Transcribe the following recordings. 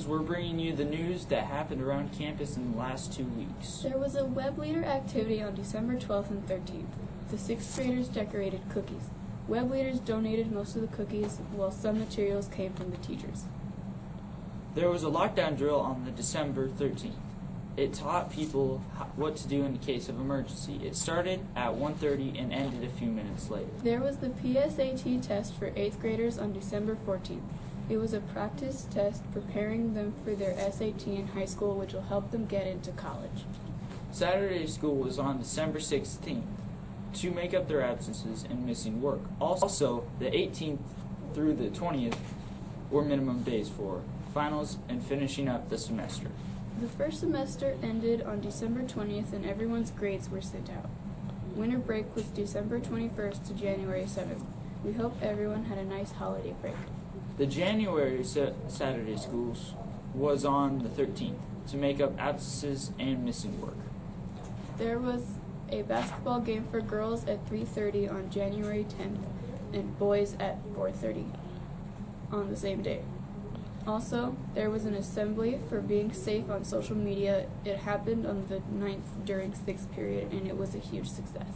we're bringing you the news that happened around campus in the last 2 weeks. There was a Web Leader activity on December 12th and 13th. The 6th graders decorated cookies. Web Leaders donated most of the cookies, while some materials came from the teachers. There was a lockdown drill on the December 13th. It taught people what to do in the case of emergency. It started at 1:30 and ended a few minutes later. There was the PSAT test for 8th graders on December 14th. It was a practice test preparing them for their SAT in high school, which will help them get into college. Saturday school was on December 16th to make up their absences and missing work. Also, the 18th through the 20th were minimum days for finals and finishing up the semester. The first semester ended on December 20th and everyone's grades were sent out. Winter break was December 21st to January 7th. We hope everyone had a nice holiday break. The January Saturday schools was on the 13th to make up absences and missing work. There was a basketball game for girls at 3:30 on January 10th and boys at 4:30 on the same day. Also, there was an assembly for being safe on social media. It happened on the 9th during 6th period, and it was a huge success.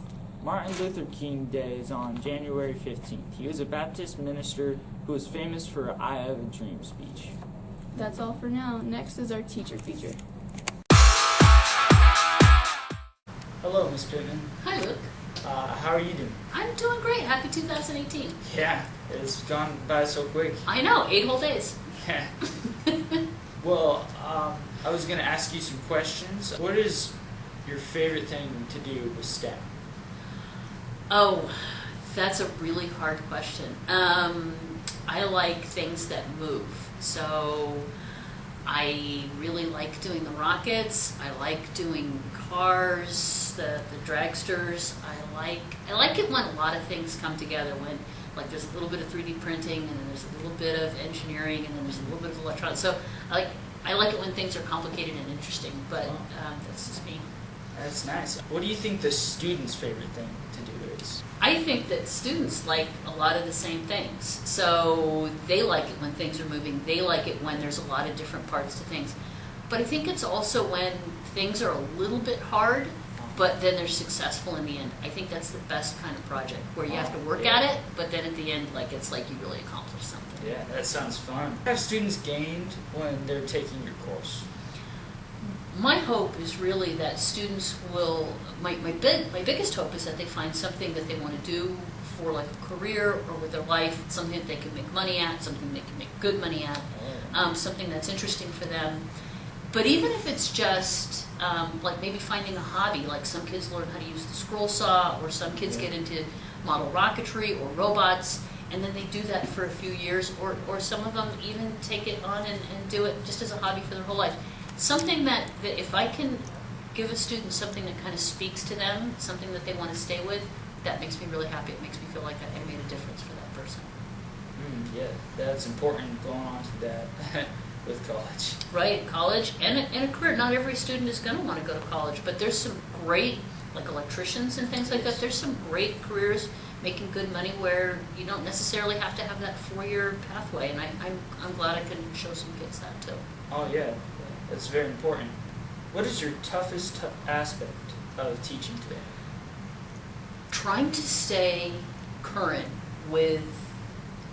Martin Luther King Day is on January 15th. He was a Baptist minister who was famous for an I Have a Dream speech. That's all for now. Next is our teacher feature. Hello, Ms. Pittman. Hi, Luke. How are you doing? I'm doing great. Happy 2018. Yeah, it's gone by so quick. I know, 8 whole days. Yeah. Well, I was going to ask you some questions. What is your favorite thing to do with STEM? Oh, that's a really hard question. I like things that move. So I really like doing the rockets. I like doing cars, the dragsters. I like it when a lot of things come together, when like there's a little bit of 3D printing, and then there's a little bit of engineering, and then there's a little bit of electronics. So I like it when things are complicated and interesting, but that's just me. That's nice. What do you think the students' favorite thing to do is? I think that students like a lot of the same things. So they like it when things are moving. They like it when there's a lot of different parts to things. But I think it's also when things are a little bit hard, but then they're successful in the end. I think that's the best kind of project, where you have to work at it, but then at the end, it's like you really accomplished something. Yeah, that sounds fun. What have students gained when they're taking your course? My hope is really that students will, my biggest hope is that they find something that they want to do for like a career or with their life, something that they can make money at, something they can make good money at, something that's interesting for them. But even if it's just like maybe finding a hobby, like some kids learn how to use the scroll saw, or some kids get into model rocketry or robots, and then they do that for a few years, or some of them even take it on and do it just as a hobby for their whole life. Something that if I can give a student something that kind of speaks to them, something that they want to stay with, that makes me really happy. It makes me feel like I made a difference for that person. Yeah, that's important going on to that with college. Right, college and a career. Not every student is going to want to go to college, but there's some great, like electricians and things like that, there's some great careers making good money where you don't necessarily have to have that 4-year pathway, and I'm glad I can show some kids that too. Oh yeah, that's very important. What is your toughest aspect of teaching today? Trying to stay current with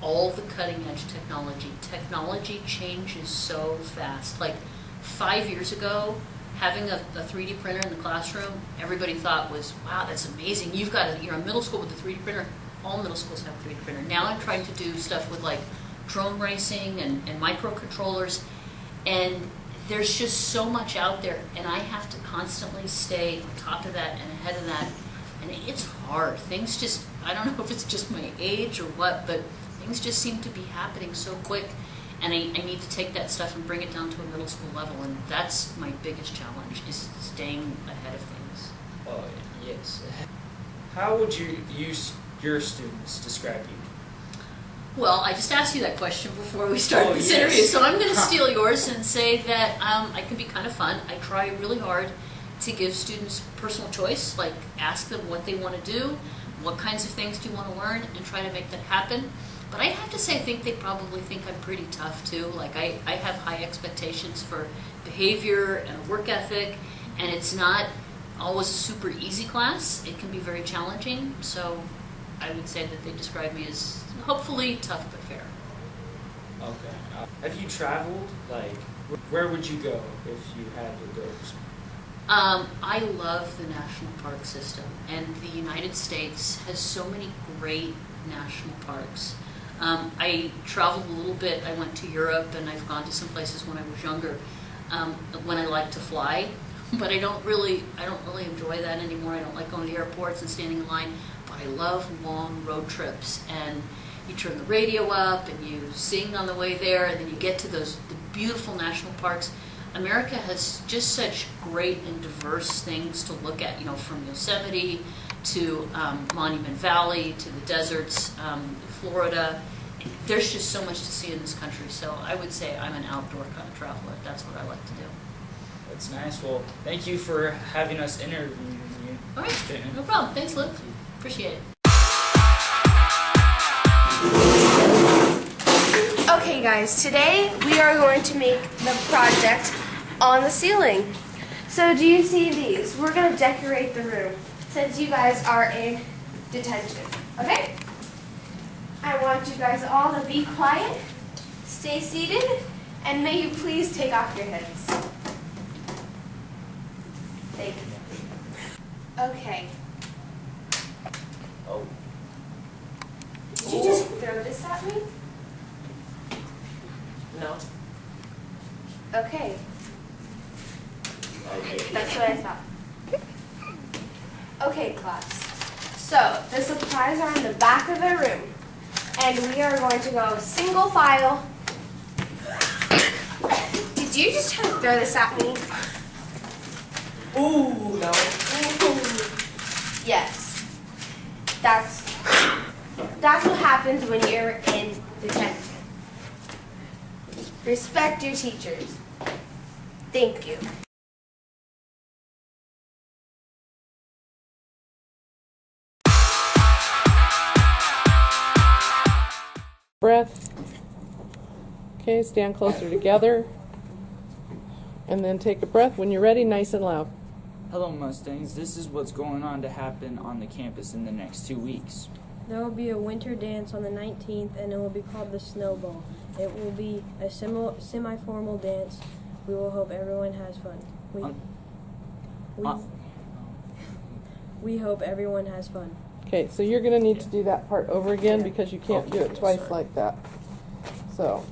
all the cutting edge technology. Technology changes so fast. Like 5 years ago, having a 3D printer in the classroom, everybody thought was, wow, that's amazing. You're in middle school with a 3D printer. All middle schools have a 3D printer. Now I'm trying to do stuff with like drone racing and microcontrollers, and there's just so much out there, and I have to constantly stay on top of that and ahead of that, and it's hard. Things just, I don't know if it's just my age or what, but things just seem to be happening so quick, and I need to take that stuff and bring it down to a middle school level, and that's my biggest challenge, is staying ahead of things. Oh, yes. How would you use your students describe you? Well, I just asked you that question before we started this yes. interview, so I'm going to steal yours and say that I can be kind of fun. I try really hard to give students personal choice, like ask them what they want to do, what kinds of things do you want to learn, and try to make that happen. But I have to say, I think they probably think I'm pretty tough too. Like I have high expectations for behavior and work ethic, and it's not always a super easy class. It can be very challenging. So I would say that they describe me as hopefully tough but fair. Okay. Have you traveled? Like, where would you go if you had to go? I love the national park system, and the United States has so many great national parks. I traveled a little bit. I went to Europe, and I've gone to some places when I was younger, when I liked to fly. But I don't really enjoy that anymore. I don't like going to airports and standing in line. But I love long road trips, and you turn the radio up, and you sing on the way there, and then you get to the beautiful national parks. America has just such great and diverse things to look at, from Yosemite to Monument Valley to the deserts, Florida. There's just so much to see in this country. So I would say I'm an outdoor kind of traveler. That's what I like to do. That's nice. Well, thank you for having us interview you. All right, no problem. Thanks, Luke. Appreciate it. Okay guys, today we are going to make the project on the ceiling. So do you see these? We're going to decorate the room since you guys are in detention, okay? I want you guys all to be quiet, stay seated, and may you please take off your heads. Thank you. Okay. Oh. Did you just throw this at me? No. Okay. That's what I thought. Okay, class. So, the supplies are in the back of the room. And we are going to go single file. Did you just try to throw this at me? Ooh, no. Yes. That's what happens when you're in detention. Respect your teachers. Thank you. Breath. Okay, stand closer together. And then take a breath when you're ready, nice and loud. Hello, Mustangs. This is what's going on to happen on the campus in the next 2 weeks. There will be a winter dance on the 19th, and it will be called the Snowball. It will be a semi-formal dance. We will hope everyone has fun. We hope everyone has fun. Okay, so you're going to need to do that part over again because you can't do it twice sorry. like that. So,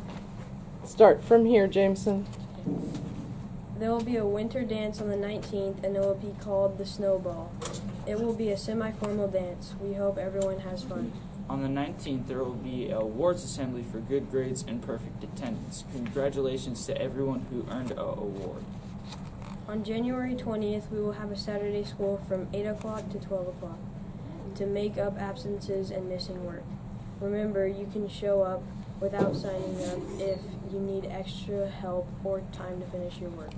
start from here, Jameson. There will be a winter dance on the 19th, and it will be called the Snowball. It will be a semi-formal dance. We hope everyone has fun. On the 19th, there will be an awards assembly for good grades and perfect attendance. Congratulations to everyone who earned an award. On January 20th, we will have a Saturday school from 8 o'clock to 12 o'clock to make up absences and missing work. Remember, you can show up without signing up if you need extra help or time to finish your work.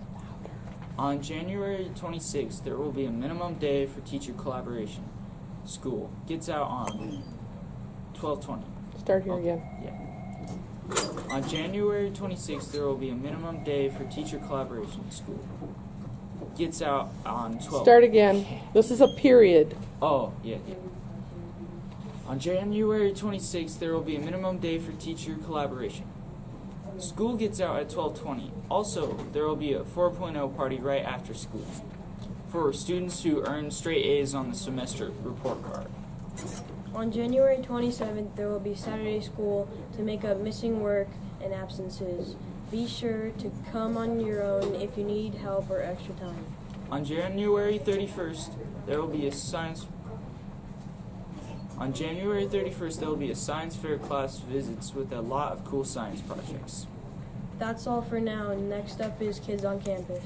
On January 26th, there will be a minimum day for teacher collaboration. School gets out on 12/20. Start here again. Yeah. On January 26th, there will be a minimum day for teacher collaboration. School gets out on 12. Start again. This is a period. Oh, yeah. On January 26th, there will be a minimum day for teacher collaboration. School gets out at 12:20. Also, there will be a 4.0 party right after school for students who earn straight A's on the semester report card. On January 27th, there will be Saturday school to make up missing work and absences. Be sure to come on your own if you need help or extra time. On January 31st, there will be a science fair class visits with a lot of cool science projects. That's all for now. Next up is Kids on Campus.